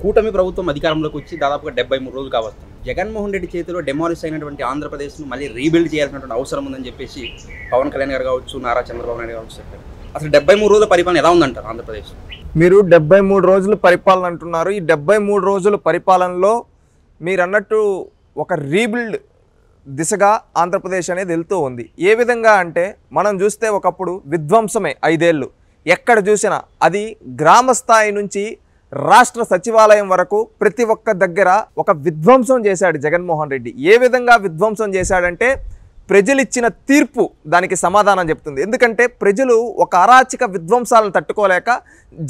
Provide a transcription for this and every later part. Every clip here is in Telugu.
కూటమి ప్రభుత్వం అధికారంలోకి వచ్చి దాదాపుగా 73 రోజులు కావస్తుంది. జగన్మోహన్ రెడ్డి చేతిలో డెమాలిష్ అయినటువంటి ఆంధ్రప్రదేశ్ను మళ్ళీ రీబిల్డ్ చేయాల్సినటువంటి అవసరం ఉందని చెప్పేసి పవన్ కళ్యాణ్ గారు కావచ్చు, నారా చంద్రబాబు నాయుడు కావచ్చు చెప్పారు. అసలు 73 రోజుల పరిపాలన ఎలా ఉందంటారు ఆంధ్రప్రదేశ్? మీరు 73 రోజుల పరిపాలన అంటున్నారు. ఈ 73 రోజుల పరిపాలనలో మీరు అన్నట్టు ఒక రీబిల్డ్ దిశగా ఆంధ్రప్రదేశ్ అనేది వెళ్తూ ఉంది. ఏ విధంగా అంటే మనం చూస్తే ఒకప్పుడు విధ్వంసమే 5 ఏళ్ళు. ఎక్కడ చూసినా అది గ్రామ స్థాయి నుంచి రాష్ట్ర సచివాలయం వరకు ప్రతి ఒక్క దగ్గర ఒక విధ్వంసం చేశాడు జగన్మోహన్ రెడ్డి. ఏ విధంగా విధ్వంసం చేశాడంటే ప్రజలు ఇచ్చిన తీర్పు దానికి సమాధానం చెప్తుంది. ఎందుకంటే ప్రజలు ఒక అరాచక విధ్వంసాలను తట్టుకోలేక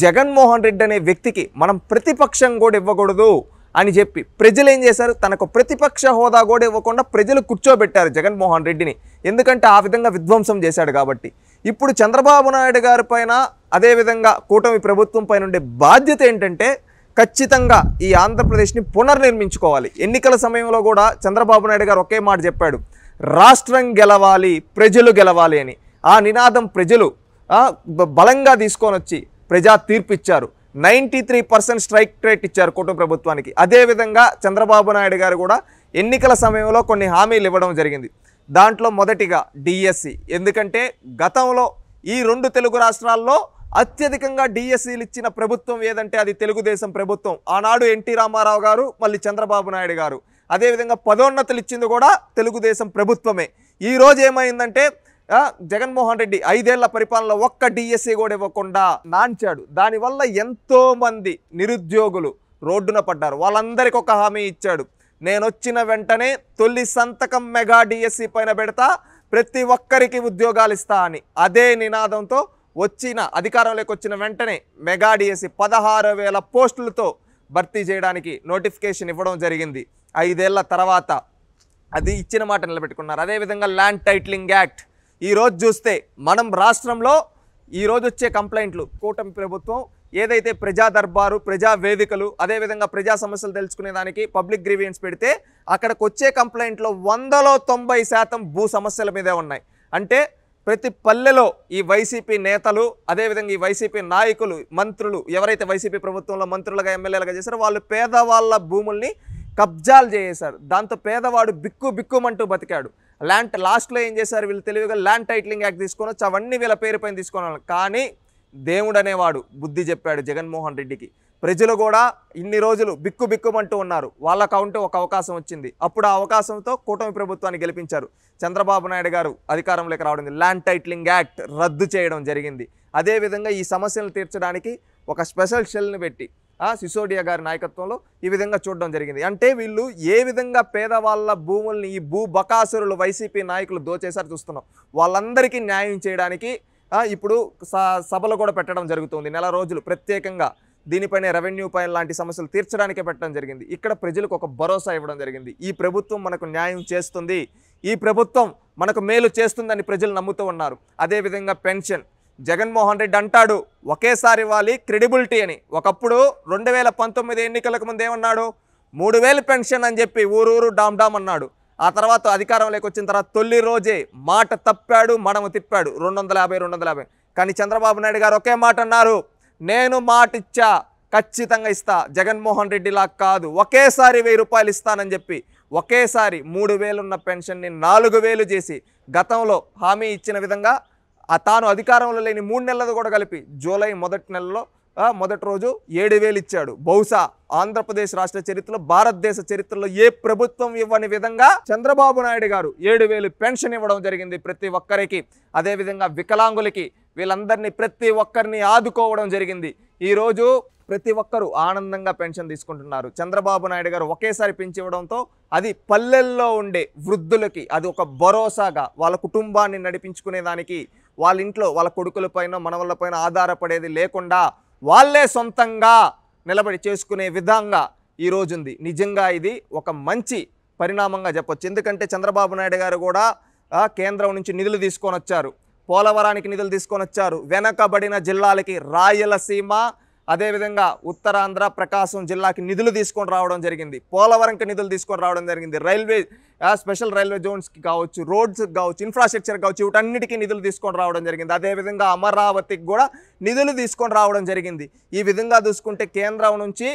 జగన్మోహన్ రెడ్డి అనే వ్యక్తికి మనం ప్రతిపక్షం కూడా ఇవ్వకూడదు అని చెప్పి ప్రజలు ఏం చేశారు, తనకు ప్రతిపక్ష హోదా కూడా ఇవ్వకుండా ప్రజలు కూర్చోబెట్టారు జగన్మోహన్ రెడ్డిని. ఎందుకంటే ఆ విధంగా విధ్వంసం చేశాడు కాబట్టి. ఇప్పుడు చంద్రబాబు నాయుడు గారి పైన అదేవిధంగా కూటమి ప్రభుత్వం పైన ఉండే బాధ్యత ఏంటంటే ఖచ్చితంగా ఈ ఆంధ్రప్రదేశ్ని పునర్నిర్మించుకోవాలి. ఎన్నికల సమయంలో కూడా చంద్రబాబు నాయుడు గారు ఒకే మాట చెప్పాడు, రాష్ట్రం గెలవాలి, ప్రజలు గెలవాలి అని. ఆ నినాదం ప్రజలు బలంగా తీసుకొని వచ్చి ప్రజా తీర్పు ఇచ్చారు. 93% స్ట్రైక్ రేట్ ఇచ్చారు కూటమి ప్రభుత్వానికి. అదేవిధంగా చంద్రబాబు నాయుడు గారు కూడా ఎన్నికల సమయంలో కొన్ని హామీలు ఇవ్వడం జరిగింది. దాంట్లో మొదటిగా డిఎస్సి. ఎందుకంటే గతంలో ఈ 2 తెలుగు రాష్ట్రాల్లో అత్యధికంగా డిఎస్సీలు ఇచ్చిన ప్రభుత్వం ఏదంటే అది తెలుగుదేశం ప్రభుత్వం. ఆనాడు ఎన్టీ రామారావు గారు, మళ్ళీ చంద్రబాబు నాయుడు గారు. అదేవిధంగా పదోన్నతులు ఇచ్చింది కూడా తెలుగుదేశం ప్రభుత్వమే. ఈరోజు ఏమైందంటే జగన్మోహన్ రెడ్డి 5 ఏళ్ల పరిపాలనలో ఒక్క డిఎస్సీ కూడా ఇవ్వకుండా నాంచాడు. దానివల్ల ఎంతోమంది నిరుద్యోగులు రోడ్డున పడ్డారు. వాళ్ళందరికీ ఒక హామీ ఇచ్చాడు, నేను వచ్చిన వెంటనే తొలి సంతకం మెగా డిఎస్సీ పైన పెడతా, ప్రతి ఒక్కరికి ఉద్యోగాలు ఇస్తా అని. అదే నినాదంతో అధికారంలోకి వచ్చిన వెంటనే మెగా డిఎస్సీ 16,000 పోస్టులతో భర్తీ చేయడానికి నోటిఫికేషన్ ఇవ్వడం జరిగింది. 5 ఏళ్ల తర్వాత అది ఇచ్చిన మాట నిలబెట్టుకున్నారు. అదేవిధంగా ల్యాండ్ టైటిలింగ్ యాక్ట్. ఈరోజు చూస్తే మనం రాష్ట్రంలో ఈరోజు వచ్చే కంప్లైంట్లు, కూటమి ప్రభుత్వం ఏదైతే ప్రజా దర్బారు, ప్రజా వేదికలు, అదేవిధంగా ప్రజా సమస్యలు తెలుసుకునేదానికి పబ్లిక్ గ్రీవియన్స్ పెడితే అక్కడికి వచ్చే కంప్లైంట్లో 100లో 90% భూ సమస్యల మీదే ఉన్నాయి. అంటే ప్రతి పల్లెలో ఈ వైసీపీ నేతలు, అదేవిధంగా ఈ వైసీపీ నాయకులు, మంత్రులు ఎవరైతే వైసీపీ ప్రభుత్వంలో మంత్రులుగా ఎమ్మెల్యేలుగా చేశారో వాళ్ళు పేదవాళ్ళ భూముల్ని కబ్జాలు చేశారు. దాంతో పేదవాడు బిక్కుమంటూ బతికాడు. లాస్ట్లో ఏం చేశారు వీళ్ళు తెలివిగా, ల్యాండ్ టైటిలింగ్ యాక్ట్ తీసుకొని వచ్చి అవన్నీ వీళ్ళ పేరు పైన తీసుకున్నారు. కానీ దేవుడు అనేవాడు బుద్ధి చెప్పాడు జగన్మోహన్ రెడ్డికి. ప్రజలు కూడా ఇన్ని రోజులు బిక్కుమంటూ ఉన్నారు. వాళ్ళకంటూ ఒక అవకాశం వచ్చింది. అప్పుడు ఆ అవకాశంతో కూటమి ప్రభుత్వాన్ని గెలిపించారు. చంద్రబాబు నాయుడు గారు అధికారంలోకి రావడం, ల్యాండ్ టైటిలింగ్ యాక్ట్ రద్దు చేయడం జరిగింది. అదేవిధంగా ఈ సమస్యలను తీర్చడానికి ఒక స్పెషల్ షెల్ని పెట్టి సిసోడియా గారి నాయకత్వంలో ఈ విధంగా చూడడం జరిగింది. అంటే వీళ్ళు ఏ విధంగా పేదవాళ్ళ భూముల్ని ఈ భూ బకాసురులు వైసీపీ నాయకులు దోచేసారి చూస్తున్నాం. వాళ్ళందరికీ న్యాయం చేయడానికి ఇప్పుడు సభలు కూడా పెట్టడం జరుగుతుంది. నెల రోజులు ప్రత్యేకంగా దీనిపైన రెవెన్యూ పైన లాంటి సమస్యలు తీర్చడానికే పెట్టడం జరిగింది. ఇక్కడ ప్రజలకు ఒక భరోసా ఇవ్వడం జరిగింది. ఈ ప్రభుత్వం మనకు న్యాయం చేస్తుంది, ఈ ప్రభుత్వం మనకు మేలు చేస్తుందని ప్రజలు నమ్ముతూ ఉన్నారు. అదేవిధంగా పెన్షన్ జగన్మోహన్ రెడ్డి అంటాడు ఒకేసారి ఇవ్వాలి క్రెడిబిలిటీ అని. ఒకప్పుడు 2019 ఎన్నికలకు ముందు ఏమన్నాడు, 3,000 పెన్షన్ అని చెప్పి ఊరూరు డామ్ అన్నాడు. ఆ తర్వాత అధికారంలోకి వచ్చిన తర్వాత తొలి రోజే మాట తప్పాడు, మడమ తిప్పాడు, 250. కానీ చంద్రబాబు నాయుడు గారు ఒకే మాట అన్నారు, నేను మాట ఇచ్చా, ఖచ్చితంగా ఇస్తా, జగన్మోహన్ రెడ్డిలా కాదు, ఒకేసారి 1,000 రూపాయలు ఇస్తానని చెప్పి ఒకేసారి 3,000 ఉన్న పెన్షన్ని 4,000 చేసి గతంలో హామీ ఇచ్చిన విధంగా తాను అధికారంలో లేని 3 నెలలు కూడా కలిపి జూలై మొదటి రోజు 7,000 ఇచ్చాడు. బహుశా ఆంధ్రప్రదేశ్ రాష్ట్ర చరిత్రలో, భారతదేశ చరిత్రలో ఏ ప్రభుత్వం ఇవ్వని విధంగా చంద్రబాబు నాయుడు గారు 7,000 పెన్షన్ ఇవ్వడం జరిగింది ప్రతి ఒక్కరికి. అదేవిధంగా వికలాంగులకి, వీళ్ళందరినీ ప్రతి ఒక్కరిని ఆదుకోవడం జరిగింది. ఈరోజు ప్రతి ఒక్కరూ ఆనందంగా పెన్షన్ తీసుకుంటున్నారు. చంద్రబాబు నాయుడు గారు ఒకేసారి పెంచి ఇవ్వడంతో అది పల్లెల్లో ఉండే వృద్ధులకి అది ఒక భరోసాగా వాళ్ళ కుటుంబాన్ని నడిపించుకునేదానికి, వాళ్ళ ఇంట్లో వాళ్ళ కొడుకులపైన మనవళ్ళపైన ఆధారపడేది లేకుండా వాళ్ళే సొంతంగా నిలబడి చేసుకునే విధంగా ఈరోజు ఉంది. నిజంగా ఇది ఒక మంచి పరిణామంగా చెప్పొచ్చు. ఎందుకంటే చంద్రబాబు నాయుడు గారు కూడా కేంద్రం నుంచి నిధులు తీసుకొని వచ్చారు, పోలవరానికి నిధులు తీసుకొని వచ్చారు, వెనకబడిన జిల్లాలకి రాయలసీమ, అదేవిధంగా ఉత్తరాంధ్ర, ప్రకాశం జిల్లాకి నిధులు తీసుకొని రావడం జరిగింది, పోలవరంకి నిధులు తీసుకొని రావడం జరిగింది, రైల్వే స్పెషల్ రైల్వే జోన్స్కి కావచ్చు, రోడ్స్కి కావచ్చు, ఇన్ఫ్రాస్ట్రక్చర్ కావచ్చు, వీటన్నిటికీ నిధులు తీసుకొని రావడం జరిగింది. అదేవిధంగా అమరావతికి కూడా నిధులు తీసుకొని రావడం జరిగింది. ఈ విధంగా చూసుకుంటే కేంద్రం నుంచి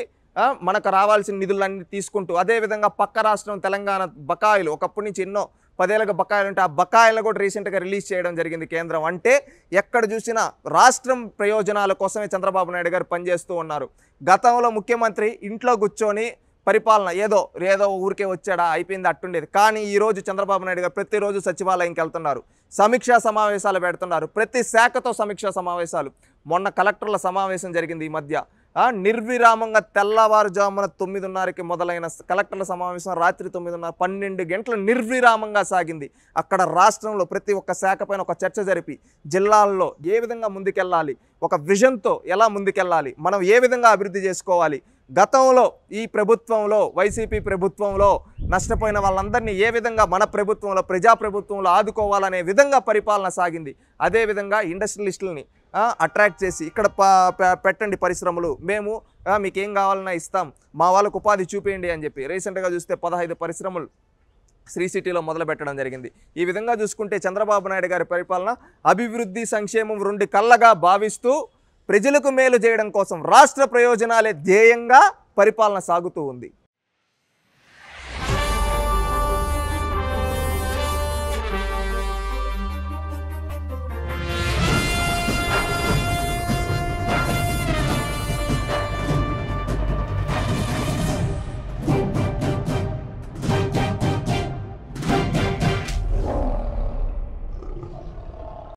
మనకు రావాల్సిన నిధులన్నీ తీసుకుంటూ, అదేవిధంగా పక్క రాష్ట్రం తెలంగాణ బకాయిలు ఒకప్పటి నుంచి ఎన్నో 10 ఏళ్ళగా బకాయిలు ఉంటే ఆ బకాయిలను కూడా రీసెంట్గా రిలీజ్ చేయడం జరిగింది కేంద్రం. అంటే ఎక్కడ చూసినా రాష్ట్రం ప్రయోజనాల కోసమే చంద్రబాబు నాయుడు గారు పనిచేస్తూ ఉన్నారు. గతంలో ముఖ్యమంత్రి ఇంట్లో కూర్చొని పరిపాలన ఏదో ఊరికే వచ్చాడా అయిపోయింది అట్టుండేది. కానీ ఈరోజు చంద్రబాబు నాయుడు గారు ప్రతిరోజు సచివాలయంకి వెళ్తున్నారు, సమీక్షా సమావేశాలు పెడుతున్నారు, ప్రతి శాఖతో సమీక్షా సమావేశాలు. మొన్న కలెక్టర్ల సమావేశం జరిగింది ఈ మధ్య. నిర్విరామంగా తెల్లవారుజామున 9:30కి మొదలైన కలెక్టర్ల సమావేశం రాత్రి 9:30 12 గంటలు నిర్విరామంగా సాగింది. అక్కడ రాష్ట్రంలో ప్రతి ఒక్క శాఖ పైన ఒక చర్చ జరిపి జిల్లాల్లో ఏ విధంగా ముందుకెళ్ళాలి, ఒక విజన్తో ఎలా ముందుకెళ్ళాలి, మనం ఏ విధంగా అభివృద్ధి చేసుకోవాలి, గతంలో ఈ ప్రభుత్వంలో వైసీపీ ప్రభుత్వంలో నష్టపోయిన వాళ్ళందరినీ ఏ విధంగా మన ప్రభుత్వంలో ప్రజాప్రభుత్వంలో ఆదుకోవాలనే విధంగా పరిపాలన సాగింది. అదేవిధంగా ఇండస్ట్రియలిస్టులని అట్రాక్ట్ చేసి ఇక్కడ పెట్టండి పరిశ్రమలు, మేము మీకేం కావాలన్నా ఇస్తాం, మా వాళ్ళకు ఉపాధి చూపేయండి అని చెప్పి రీసెంట్గా చూస్తే 15 పరిశ్రమలు శ్రీ సిటీలో మొదలు పెట్టడం జరిగింది. ఈ విధంగా చూసుకుంటే చంద్రబాబు నాయుడు గారి పరిపాలన అభివృద్ధి సంక్షేమం 2 కళ్ళగా భావిస్తూ ప్రజలకు మేలు చేయడం కోసం రాష్ట్ర ప్రయోజనాలే ధ్యేయంగా పరిపాలన సాగుతూ ఉంది.